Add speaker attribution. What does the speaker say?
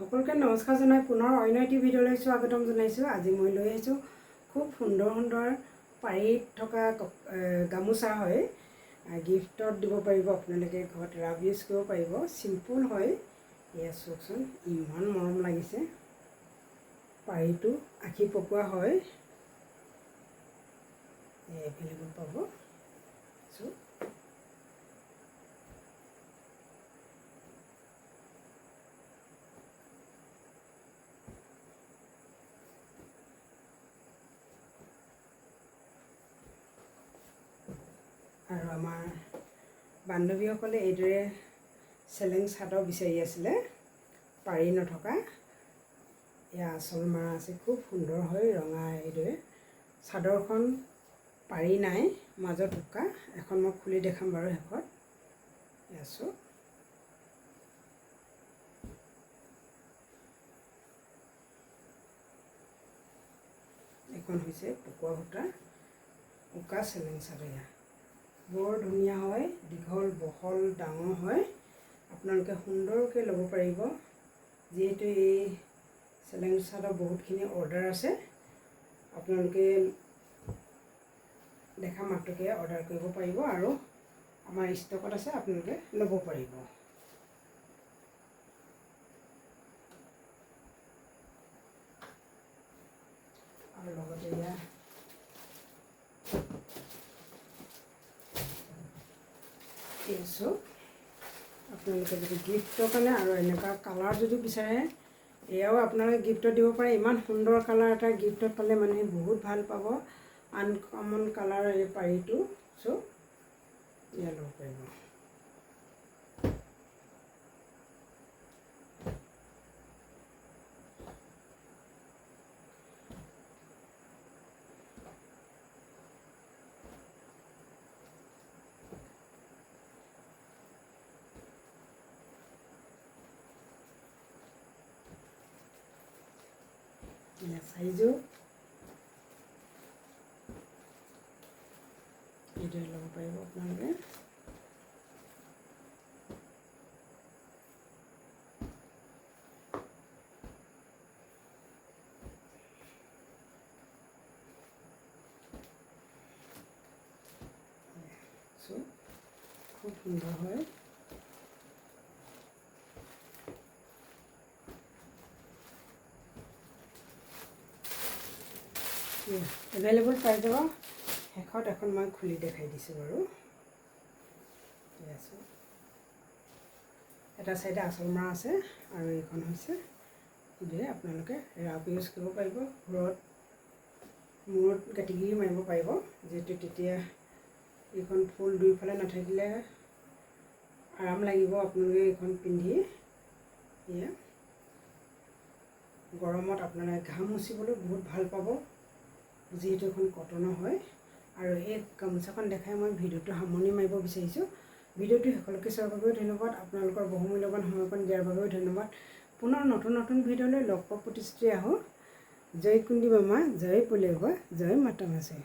Speaker 1: সকলোকে নমস্কাৰ জনাই পুনৰ অন্য এটি ভিডিঅ'লৈ স্বাগতম জনাইছোঁ। আজি মই লৈ আহিছোঁ খুব সুন্দৰ সুন্দৰ পাৰীত থকা গামোচা হয়। গিফ্টত দিব পাৰিব, আপোনালোকে ঘৰত ৰাফ ইউজ কৰিব পাৰিব। চিম্পুল হয়। এয়া চাওকচোন, ইমান মৰম লাগিছে। পাৰীটো আশী পকোৱা হয়। এভেইলেবল পাব। আৰু আমাৰ বান্ধৱীসকলে এইদৰে চেলেং চাদৰ বিচাৰি আছিলে, পাৰি নথকা। এয়া আঁচল মাৰা আছে, খুব সুন্দৰ হয়। ৰঙা এইদৰে চাদৰখন পাৰি নাই, মাজত উকা। এখন মই খুলি দেখাম বাৰু শেষত। এয়া চাওক, এইখন হৈছে পকোৱা সূতা উকা চেলেং চাদৰ। বৰ ধুনীয়া হয়, দীঘল বহল ডাঙৰ হয়। আপোনালোকে সুন্দৰকৈ ল'ব পাৰিব। যিহেতু এই চেলেং চাদৰ বহুতখিনি অৰ্ডাৰ আছে, আপোনালোকে দেখা মাত্ৰকে অৰ্ডাৰ কৰিব পাৰিব আৰু আমাৰ ষ্টকত আছে, আপোনালোকে ল'ব পাৰিব। আৰু লগতে এয়া আপোনালোকে যদি গিফ্টৰ কাৰণে আৰু এনেকুৱা কালাৰ যদি বিচাৰে, এয়াও আপোনালোকে গিফ্টত দিব পাৰে। ইমান সুন্দৰ কালাৰ এটা গিফ্টত পালে মানুহে বহুত ভাল পাব। আনকমন কালাৰ এই পাৰীটো চব এয়া ল'ব পাৰিব। চাইজো এইদৰে ল'ব পাৰিব আপোনালোকে। খুব সুন্দৰ হয়। এভেইলেবল পাই যাব। শেষত এখন মই খুলি দেখাই দিছোঁ বাৰু। এটা চাইডে আঁচল মৰা আছে আৰু এইখন হৈছে এইদৰে আপোনালোকে ৰাফ ইউজ কৰিব পাৰিব। মূৰত গাঁঠিগিৰি মাৰিব পাৰিব, যিহেতু তেতিয়া এইখন ফুল দুইফালে নাথাকিলে আৰাম লাগিব আপোনালোকে এইখন পিন্ধি। এয়া গৰমত আপোনালোকে ঘাম মুচিবলৈ বহুত ভাল পাব, যিহেতু এখন কটনৰ হয়। আৰু এই গামোচাখন দেখাই মই ভিডিঅ'টো সামৰণি মাৰিব বিচাৰিছোঁ। ভিডিঅ'টো সকলোকে চোৱাৰ বাবেও ধন্যবাদ। আপোনালোকৰ বহুমূল্যৱান সময়কণ দিয়াৰ বাবেও ধন্যবাদ। পুনৰ নতুন নতুন ভিডিঅ'লৈ লগ পোৱা প্ৰতিশ্ৰুতি আহোঁ। জয় কুন্দি মামা, জয় পলিয়াবা, জয় মাতা মাছে।